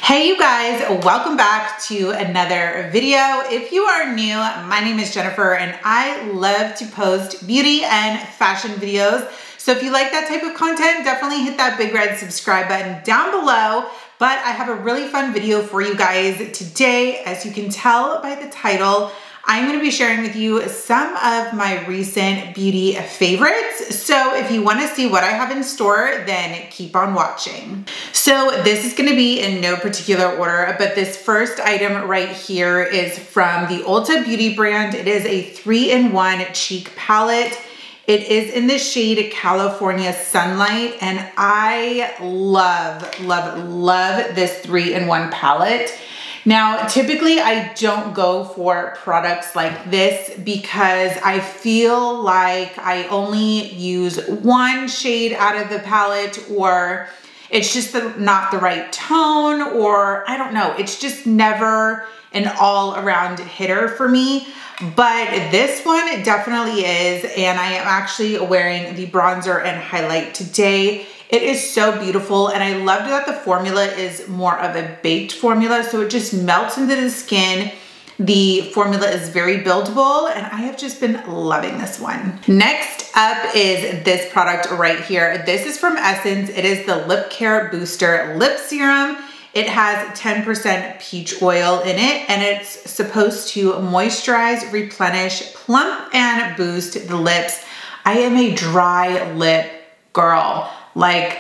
Hey you guys, welcome back to another video. If you are new, my name is Jennifer and I love to post beauty and fashion videos. So if you like that type of content, definitely hit that big red subscribe button down below. But I have a really fun video for you guys today. As you can tell by the title, I'm going to be sharing with you some of my recent beauty favorites. So if you want to see what I have in store, then keep on watching. So this is going to be in no particular order, but this first item right here is from the Ulta Beauty brand. It is a 3-in-1 cheek palette. It is in the shade California Sunlight, and I love this 3-in-1 palette. Now, typically I don't go for products like this because I feel like I only use one shade out of the palette, or it's just not the right tone, or I don't know. It's just never an all-around hitter for me. But this one definitely is, and I am actually wearing the bronzer and highlight today. It is so beautiful, and I loved that the formula is more of a baked formula, so it just melts into the skin. The formula is very buildable, and I have just been loving this one. Next up is this product right here. This is from Essence. It is the Lip Care Booster Lip Serum. It has 10% peach oil in it, and it's supposed to moisturize, replenish, plump, and boost the lips. I am a dry lip girl. Like,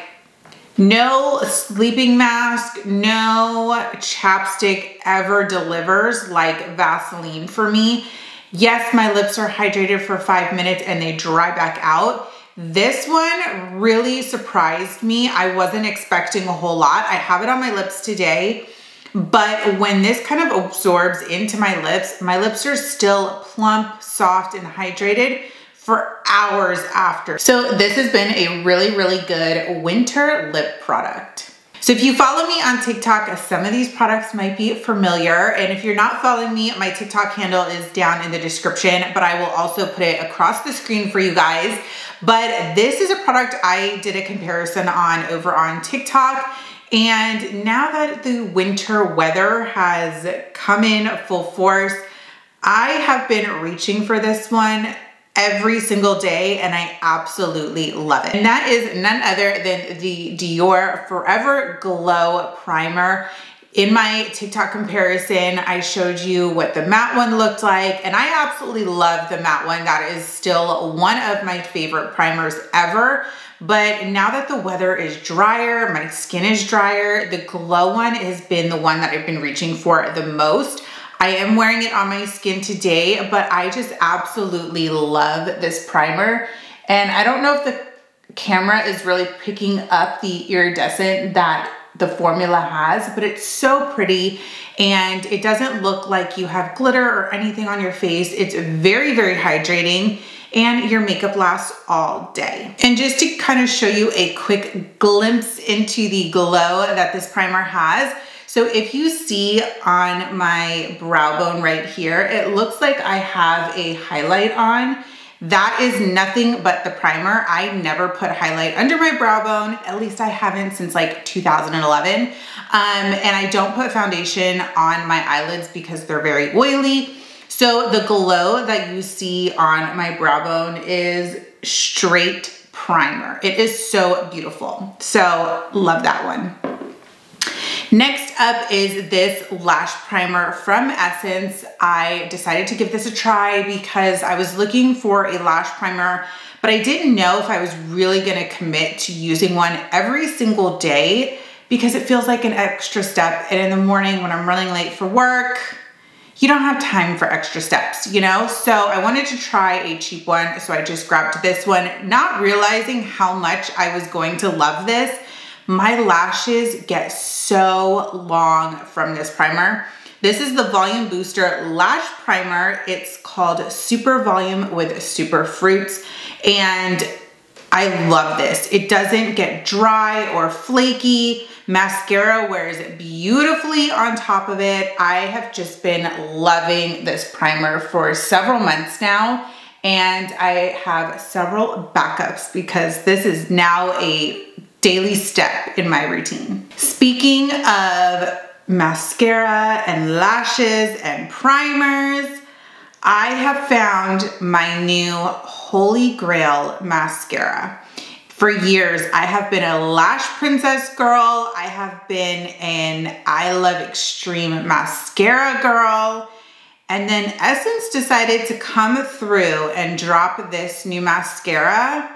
no sleeping mask, no chapstick ever delivers like Vaseline for me. Yes, my lips are hydrated for 5 minutes and they dry back out. This one really surprised me. I wasn't expecting a whole lot. I have it on my lips today, but when this kind of absorbs into my lips are still plump, soft, and hydrated for hours after. So this has been a really good winter lip product. So if you follow me on TikTok, some of these products might be familiar. And if you're not following me, my TikTok handle is down in the description, but I will also put it across the screen for you guys. But this is a product I did a comparison on over on TikTok. And now that the winter weather has come in full force, I have been reaching for this one every single day, and I absolutely love it. And that is none other than the Dior Forever Glow Primer. In my TikTok comparison, I showed you what the matte one looked like, and I absolutely love the matte one. That is still one of my favorite primers ever. But now that the weather is drier, my skin is drier, the glow one has been the one that I've been reaching for the most. I am wearing it on my skin today, but I just absolutely love this primer. And I don't know if the camera is really picking up the iridescent that the formula has, but it's so pretty, and it doesn't look like you have glitter or anything on your face. It's very hydrating, and your makeup lasts all day. And just to kind of show you a quick glimpse into the glow that this primer has, so if you see on my brow bone right here, it looks like I have a highlight on. That is nothing but the primer. I never put highlight under my brow bone. At least I haven't since like 2011. And I don't put foundation on my eyelids because they're very oily. So the glow that you see on my brow bone is straight primer. It is so beautiful. So love that one. Next up is this lash primer from Essence. I decided to give this a try because I was looking for a lash primer, but I didn't know if I was really gonna commit to using one every single day because it feels like an extra step. And in the morning when I'm running late for work, you don't have time for extra steps, you know? So I wanted to try a cheap one, so I just grabbed this one, not realizing how much I was going to love this. My lashes get so long from this primer. This is the Volume Booster Lash Primer. It's called Super Volume with Super Fruits, and I love this. It doesn't get dry or flaky. Mascara wears beautifully on top of it. I have just been loving this primer for several months now, and I have several backups because this is now a daily step in my routine. Speaking of mascara and lashes and primers, I have found my new holy grail mascara. For years, I have been a lash princess girl. I have been an I Love Extreme mascara girl. And then Essence decided to come through and drop this new mascara.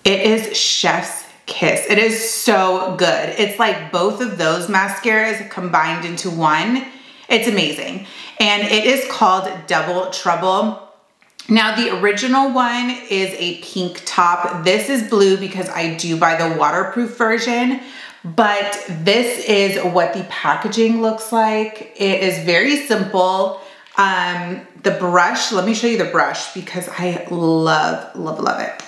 It is chef's kiss. It is so good. It's like both of those mascaras combined into one. It's amazing. And it is called Double Trouble. Now the original one is a pink top. This is blue because I do buy the waterproof version, but this is what the packaging looks like. It is very simple. The brush, let me show you the brush because I love, love, love it.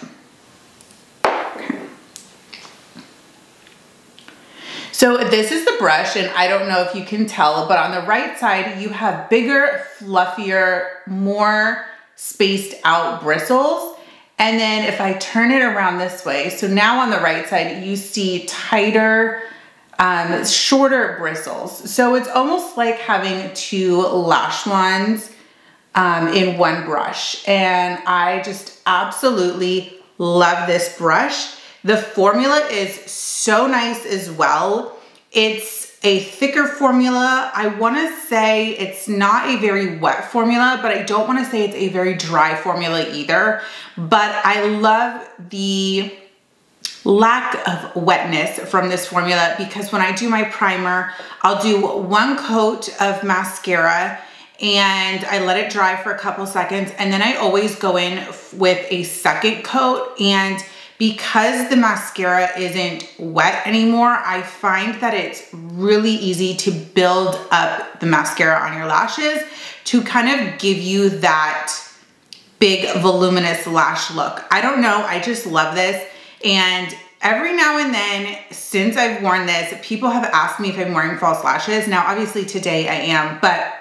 So this is the brush, and I don't know if you can tell, but on the right side, you have bigger, fluffier, more spaced out bristles. And then if I turn it around this way, so now on the right side, you see tighter, shorter bristles. So it's almost like having two lash wands in one brush. And I just absolutely love this brush. The formula is so nice as well. It's a thicker formula. I wanna say it's not a very wet formula, but I don't wanna say it's a very dry formula either. But I love the lack of wetness from this formula because when I do my primer, I'll do one coat of mascara and I let it dry for a couple seconds. And then I always go in with a second coat, and because the mascara isn't wet anymore, I find that it's really easy to build up the mascara on your lashes to kind of give you that big voluminous lash look. I don't know, I just love this. And every now and then, since I've worn this, people have asked me if I'm wearing false lashes. Now, obviously today I am, but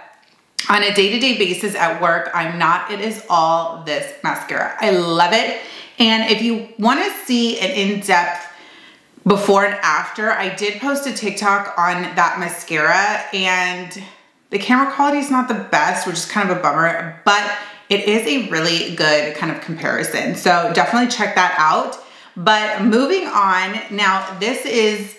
on a day-to-day basis at work, I'm not. It is all this mascara. I love it. And if you want to see an in-depth before and after, I did post a TikTok on that mascara, and the camera quality is not the best, which is kind of a bummer, but it is a really good kind of comparison. So definitely check that out. But moving on, now this is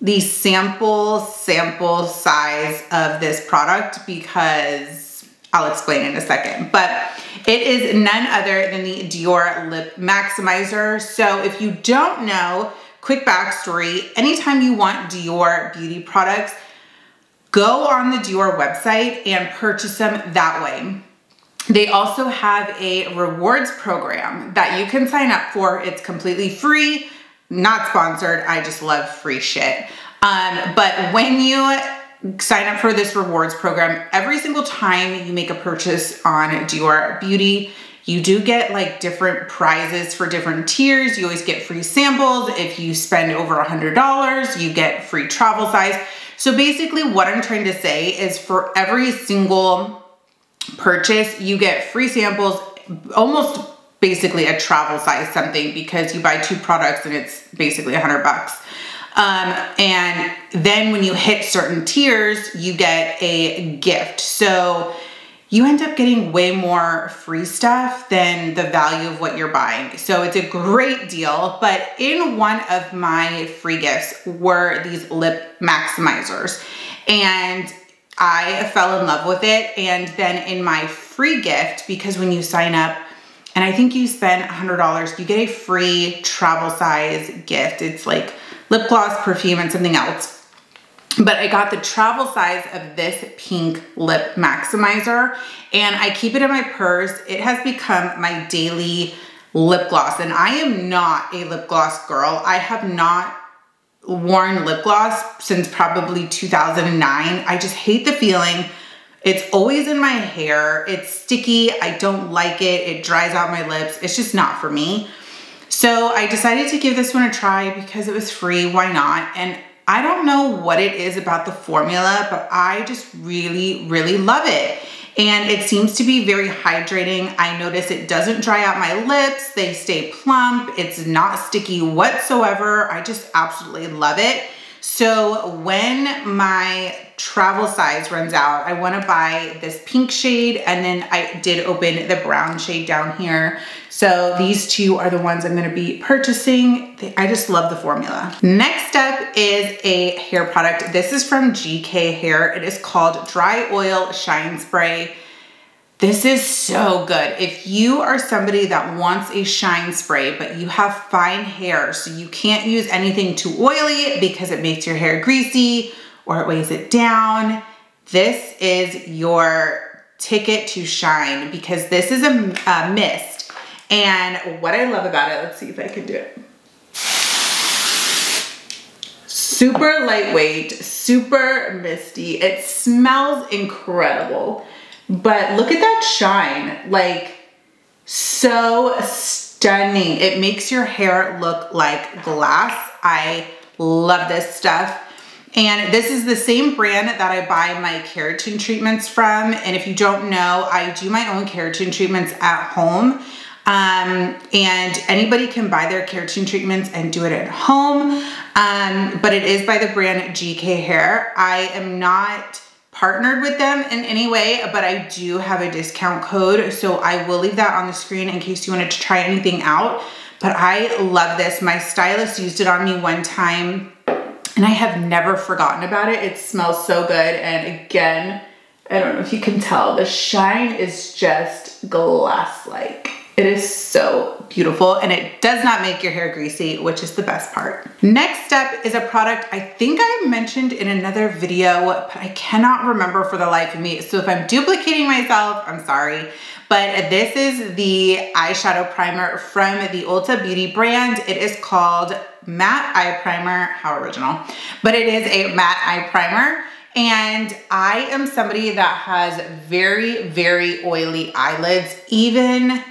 the sample size of this product because I'll explain in a second, but it is none other than the Dior Lip Maximizer. So if you don't know, quick backstory, anytime you want Dior beauty products, go on the Dior website and purchase them that way. They also have a rewards program that you can sign up for. It's completely free, not sponsored. I just love free shit. But when you sign up for this rewards program, every single time you make a purchase on Dior Beauty, you do get like different prizes for different tiers. You always get free samples. If you spend over $100, you get free travel size. So basically what I'm trying to say is for every single purchase, you get free samples, almost basically a travel size something, because you buy 2 products and it's basically $100. And then when you hit certain tiers, you get a gift. So you end up getting way more free stuff than the value of what you're buying. So it's a great deal. But in one of my free gifts were these lip maximizers, and I fell in love with it. And then in my free gift, because when you sign up, and I think you spend $100, you get a free travel size gift. It's like lip gloss, perfume, and something else. But I got the travel size of this pink lip maximizer, and I keep it in my purse. It has become my daily lip gloss, and I am not a lip gloss girl. I have not worn lip gloss since probably 2009. I just hate the feeling. It's always in my hair. It's sticky. I don't like it. It dries out my lips. It's just not for me. So I decided to give this one a try because it was free. Why not? And I don't know what it is about the formula, but I just really, really love it. and it seems to be very hydrating. I notice it doesn't dry out my lips. They stay plump. It's not sticky whatsoever. I just absolutely love it. So when my travel size runs out, I want to buy this pink shade, and then I did open the brown shade down here. So these two are the ones I'm going to be purchasing. I just love the formula. Next up is a hair product. This is from GK Hair. It is called Dry Oil Shine Spray. This is so good. If you are somebody that wants a shine spray, but you have fine hair, so you can't use anything too oily because it makes your hair greasy or it weighs it down, this is your ticket to shine, because this is a mist. And what I love about it, let's see if I can do it. Super lightweight, super misty. It smells incredible. But look at that shine, like so stunning. It makes your hair look like glass. I love this stuff. And this is the same brand that I buy my keratin treatments from. And if you don't know, I do my own keratin treatments at home. And anybody can buy their keratin treatments and do it at home. But it is by the brand GK Hair. I am not partnered with them in any way, but I do have a discount code, so I will leave that on the screen in case you wanted to try anything out. But I love this. My stylist used it on me one time and I have never forgotten about it. It smells so good. And again, I don't know if you can tell, the shine is just glass-like. It is so beautiful, and it does not make your hair greasy, which is the best part. Next up is a product I think I mentioned in another video, but I cannot remember for the life of me. So if I'm duplicating myself, I'm sorry. But this is the eyeshadow primer from the Ulta Beauty brand. It is called Matte Eye Primer. How original. But it is a matte eye primer. And I am somebody that has very, very oily eyelids. Even,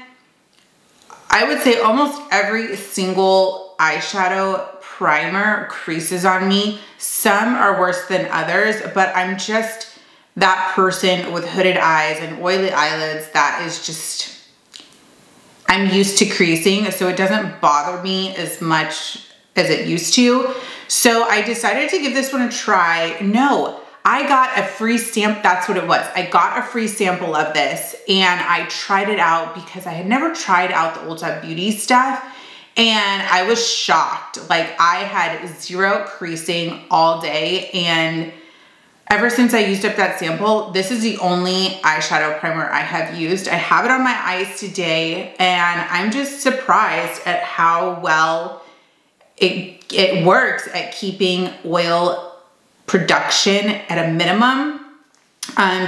I would say almost every single eyeshadow primer creases on me. Some are worse than others, but I'm just that person with hooded eyes and oily eyelids that is just, I'm used to creasing, so it doesn't bother me as much as it used to. So I decided to give this one a try. No, I got a free sample. That's what it was. I got a free sample of this and I tried it out because I had never tried out the Ulta Beauty stuff. And I was shocked. Like, I had zero creasing all day. And ever since I used up that sample, this is the only eyeshadow primer I have used. I have it on my eyes today and I'm just surprised at how well it works at keeping oil production at a minimum.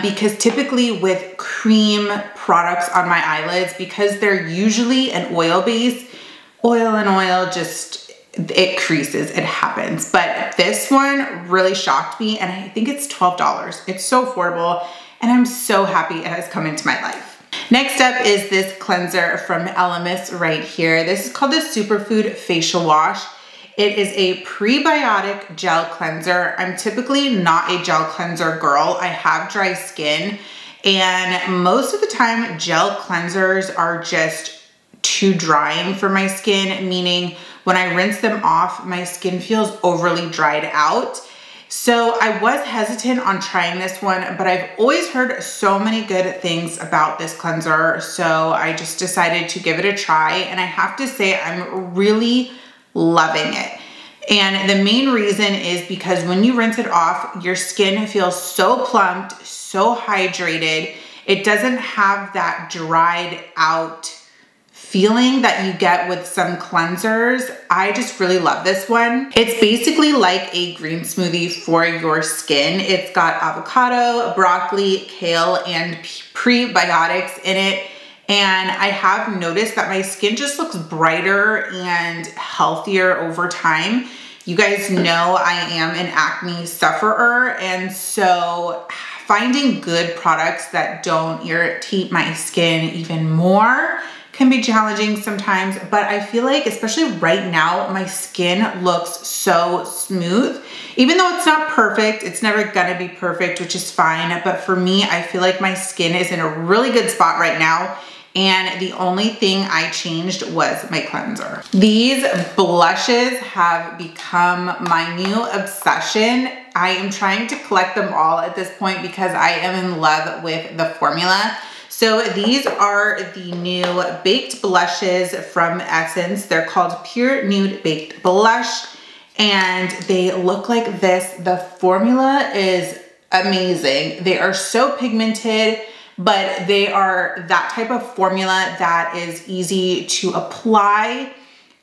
Because typically with cream products on my eyelids, because they're usually an oil base, oil and oil just, it creases, it happens. But this one really shocked me and I think it's $12. It's so affordable and I'm so happy it has come into my life. Next up is this cleanser from Elemis right here. This is called the Superfood Facial Wash. It is a prebiotic gel cleanser. I'm typically not a gel cleanser girl. I have dry skin and most of the time gel cleansers are just too drying for my skin, meaning when I rinse them off, my skin feels overly dried out. So I was hesitant on trying this one, but I've always heard so many good things about this cleanser. So I just decided to give it a try. And I have to say, I'm really loving it. And the main reason is because when you rinse it off, your skin feels so plumped, so hydrated. It doesn't have that dried out feeling that you get with some cleansers. I just really love this one. It's basically like a green smoothie for your skin. It's got avocado, broccoli, kale, and prebiotics in it. And I have noticed that my skin just looks brighter and healthier over time. You guys know I am an acne sufferer, and so finding good products that don't irritate my skin even more can be challenging sometimes, but I feel like, especially right now, my skin looks so smooth. Even though it's not perfect, it's never gonna be perfect, which is fine. But for me, I feel like my skin is in a really good spot right now. And the only thing I changed was my cleanser. These blushes have become my new obsession. I am trying to collect them all at this point because I am in love with the formula. So these are the new baked blushes from Essence. They're called Pure Nude Baked Blush, and they look like this. The formula is amazing. They are so pigmented, but they are that type of formula that is easy to apply,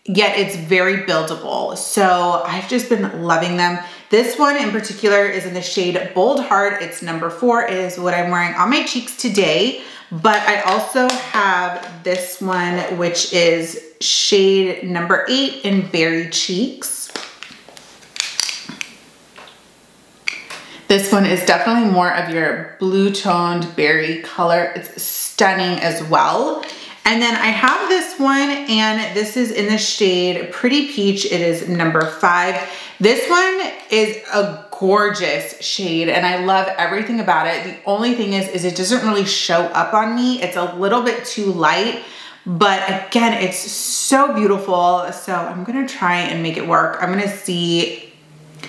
yet it's very buildable. So I've just been loving them. This one in particular is in the shade Bold Heart. It's number 4. It is what I'm wearing on my cheeks today. But I also have this one, which is shade number 8 in Berry Cheeks. This one is definitely more of your blue toned berry color. It's stunning as well. And then I have this one, and this is in the shade Pretty Peach. It is number 5. This one is a gorgeous shade, and I love everything about it. The only thing is it doesn't really show up on me. It's a little bit too light, but again, it's so beautiful. So I'm gonna try and make it work. I'm gonna see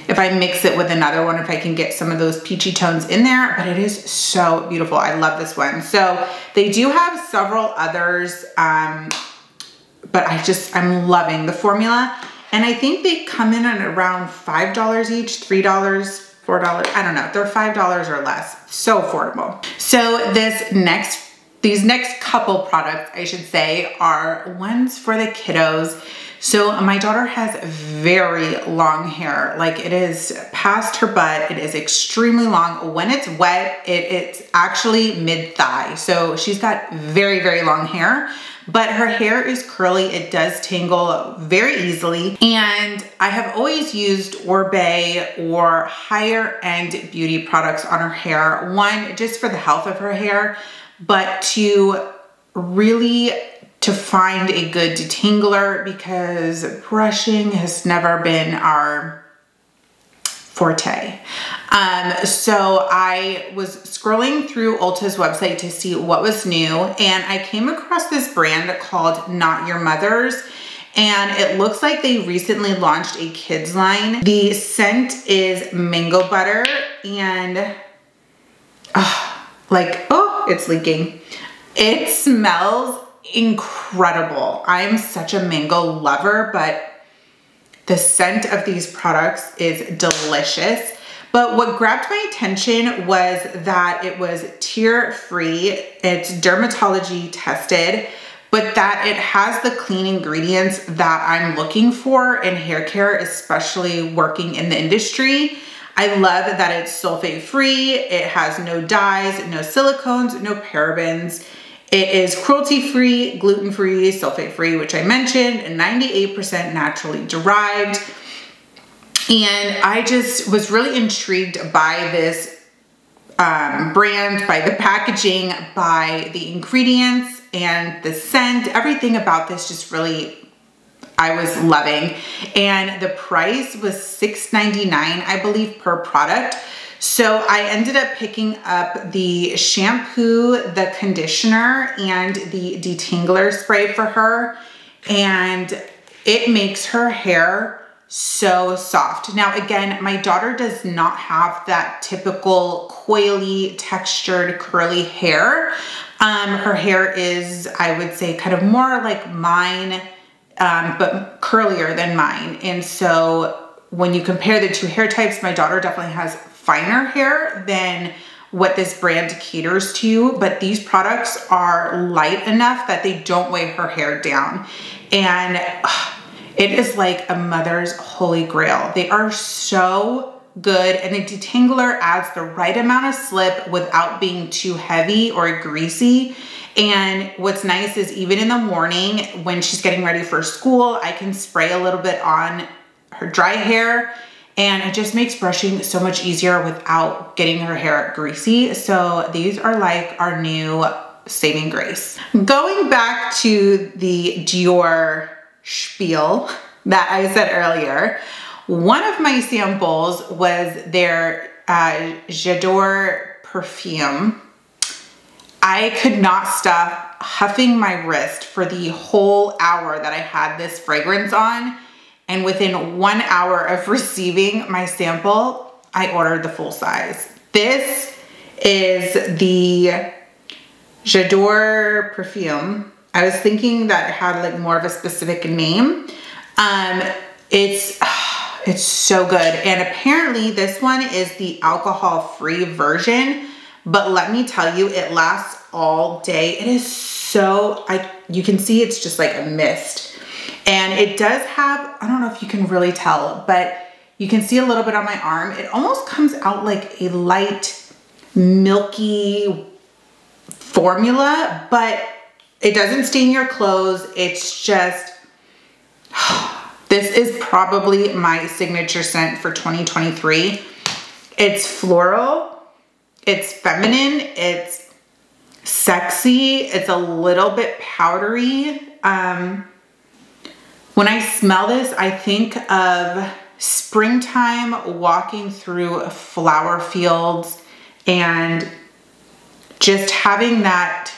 if I mix it with another one, if I can get some of those peachy tones in there, but it is so beautiful. I love this one. So they do have several others, but I'm loving the formula. And I think they come in at around $5 each, $3, $4. I don't know. They're $5 or less. So affordable. So these next couple products, I should say, are ones for the kiddos. So my daughter has very long hair. Like, it is past her butt. It is extremely long. When it's wet, it's actually mid-thigh. So she's got very, very long hair, but her hair is curly. It does tangle very easily. And I have always used Orbe or higher end beauty products on her hair. One, just for the health of her hair, but to find a good detangler, because brushing has never been our forte. So I was scrolling through Ulta's website to see what was new, and I came across this brand called Not Your Mother's, and it looks like they recently launched a kids line. The scent is mango butter, and it's leaking. It smells incredible. I'm such a mango lover, but the scent of these products is delicious. But what grabbed my attention was that it was tear-free, it's dermatology tested, but that it has the clean ingredients that I'm looking for in hair care, especially working in the industry. I love that it's sulfate-free, it has no dyes, no silicones, no parabens. It is cruelty-free, gluten-free, sulfate-free, which I mentioned, and 98% naturally derived. And I just was really intrigued by this brand, by the packaging, by the ingredients, and the scent. Everything about this just really, I was loving. And the price was $6.99, I believe, per product. So I ended up picking up the shampoo, the conditioner, and the detangler spray for her, and it makes her hair so soft. Now, again, my daughter does not have that typical coily, textured, curly hair. Her hair is, I would say, kind of more like mine, but curlier than mine. And so when you compare the two hair types, my daughter definitely has finer hair than what this brand caters to, but these products are light enough that they don't weigh her hair down. And it is like a mother's holy grail. They are so good, and the detangler adds the right amount of slip without being too heavy or greasy. And what's nice is even in the morning when she's getting ready for school, I can spray a little bit on her dry hair, and it just makes brushing so much easier without getting her hair greasy. So these are like our new saving grace. Going back to the Dior spiel that I said earlier, one of my samples was their Jadore perfume. I could not stop huffing my wrist for the whole hour that I had this fragrance on. And within 1 hour of receiving my sample, I ordered the full size. This is the Jadore perfume. I was thinking that it had like more of a specific name. It's so good. And apparently this one is the alcohol-free version, but let me tell you, it lasts all day. It is so, you can see it's just like a mist. And it does have, I don't know if you can really tell, but you can see a little bit on my arm. It almost comes out like a light, milky formula, but it doesn't stain your clothes. It's just, this is probably my signature scent for 2023. It's floral, it's feminine, it's sexy, it's a little bit powdery. When I smell this, I think of springtime, walking through flower fields and just having that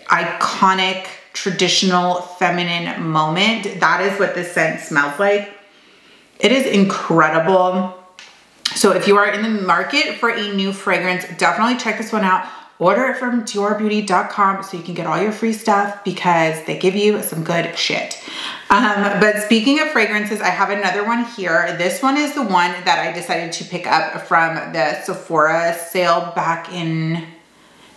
iconic, traditional feminine moment. That is what this scent smells like. It is incredible. So if you are in the market for a new fragrance, definitely check this one out. Order it from DiorBeauty.com so you can get all your free stuff because they give you some good shit. But speaking of fragrances, I have another one here. This one is the one that I decided to pick up from the Sephora sale back in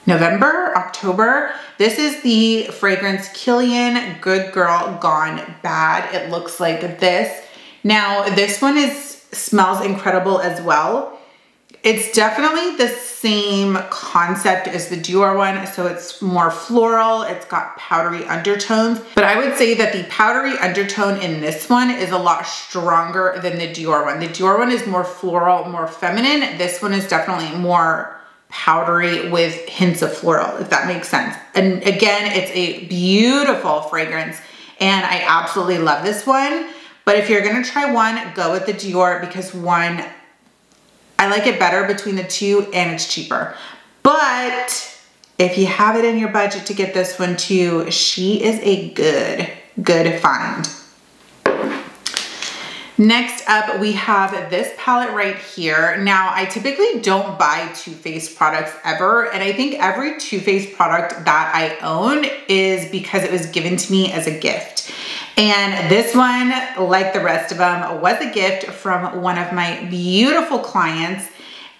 November, October. This is the fragrance Kilian Good Girl Gone Bad. It looks like this. Now, this one smells incredible as well. It's definitely the same concept as the Dior one. So it's more floral. It's got powdery undertones, but I would say that the powdery undertone in this one is a lot stronger than the Dior one. The Dior one is more floral, more feminine. This one is definitely more powdery with hints of floral, if that makes sense. And again, it's a beautiful fragrance and I absolutely love this one. But if you're gonna try one, go with the Dior because one, I like it better between the two and it's cheaper. But if you have it in your budget to get this one too, she is a good find. Next up, we have this palette right here. Now, I typically don't buy Too Faced products ever, and I think every Too Faced product that I own is because it was given to me as a gift. And this one, like the rest of them, was a gift from one of my beautiful clients.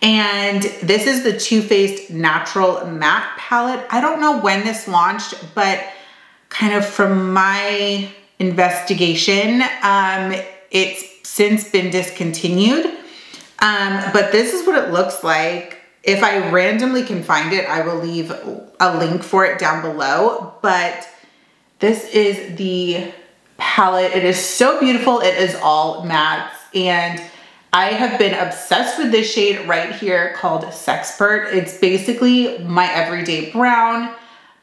And this is the Too Faced Natural Matte Palette. I don't know when this launched, but kind of from my investigation, it's since been discontinued. But this is what it looks like. If I randomly can find it, I will leave a link for it down below. But this is the palette. It is so beautiful. It is all mattes. And I have been obsessed with this shade right here called Sexpert. It's basically my everyday brown,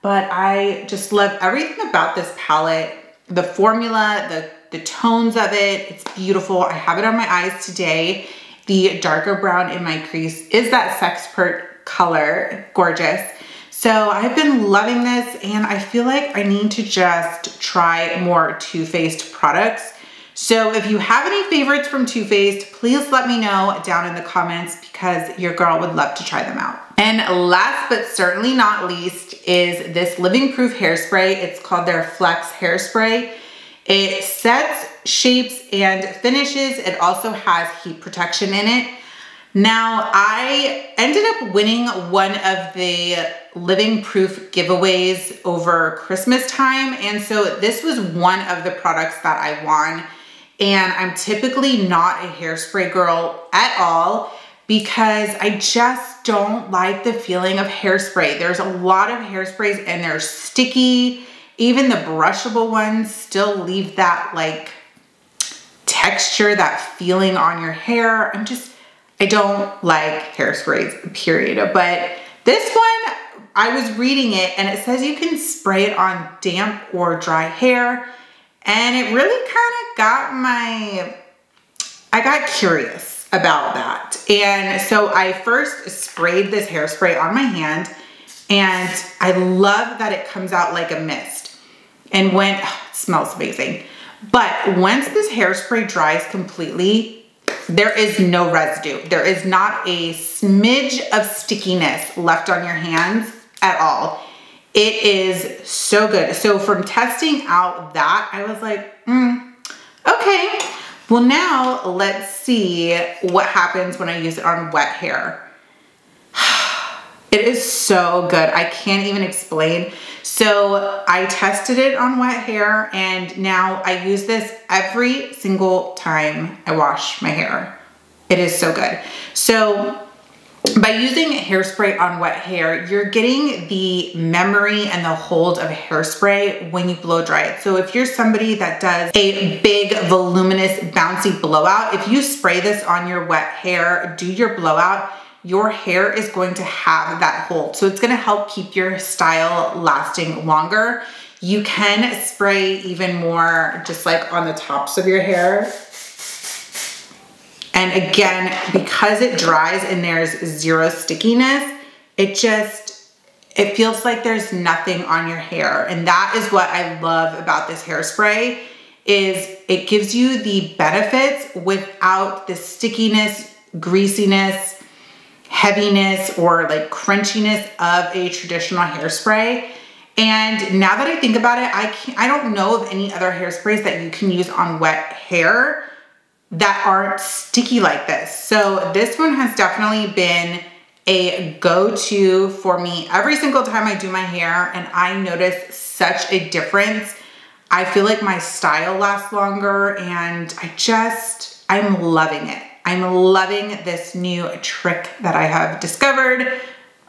but I just love everything about this palette. The formula, the tones of it, it's beautiful. I have it on my eyes today. The darker brown in my crease is that Sexpert color, gorgeous. So I've been loving this and I feel like I need to just try more Too Faced products. So if you have any favorites from Too Faced, please let me know down in the comments because your girl would love to try them out. And last but certainly not least is this Living Proof hairspray. It's called their Flex Hairspray. It sets, shapes, and finishes. It also has heat protection in it. Now, I ended up winning one of the Living Proof giveaways over Christmas time. And so this was one of the products that I won. And I'm typically not a hairspray girl at all because I just don't like the feeling of hairspray. There's a lot of hairsprays and they're sticky. Even the brushable ones still leave that like texture, that feeling on your hair. I don't like hairsprays, period. But this one, I was reading it and it says you can spray it on damp or dry hair. And it really kind of I got curious about that. And so I first sprayed this hairspray on my hand, and I love that it comes out like a mist. And it smells amazing. But once this hairspray dries completely, there is no residue. There is not a smidge of stickiness left on your hands at all. It is so good. So from testing out that, I was like, okay. Well, now let's see what happens when I use it on wet hair. It is so good. I can't even explain. So I tested it on wet hair, and now I use this every single time I wash my hair. It is so good. So by using hairspray on wet hair, you're getting the memory and the hold of hairspray when you blow dry it. So if you're somebody that does a big, voluminous, bouncy blowout, if you spray this on your wet hair, do your blowout, your hair is going to have that hold. So it's gonna help keep your style lasting longer. You can spray even more just like on the tops of your hair. And again, because it dries and there's zero stickiness, it feels like there's nothing on your hair. And that is what I love about this hairspray, is it gives you the benefits without the stickiness, greasiness, heaviness, or like crunchiness of a traditional hairspray. And now that I think about it, I don't know of any other hairsprays that you can use on wet hair that aren't sticky like this. So this one has definitely been a go-to for me every single time I do my hair, and I notice such a difference. I feel like my style lasts longer, and I'm loving it. I'm loving this new trick that I have discovered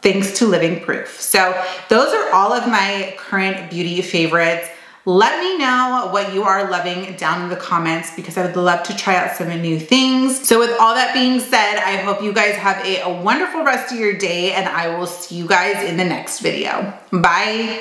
thanks to Living Proof. So those are all of my current beauty favorites. Let me know what you are loving down in the comments, because I would love to try out some new things. So with all that being said, I hope you guys have a wonderful rest of your day, and I will see you guys in the next video. Bye.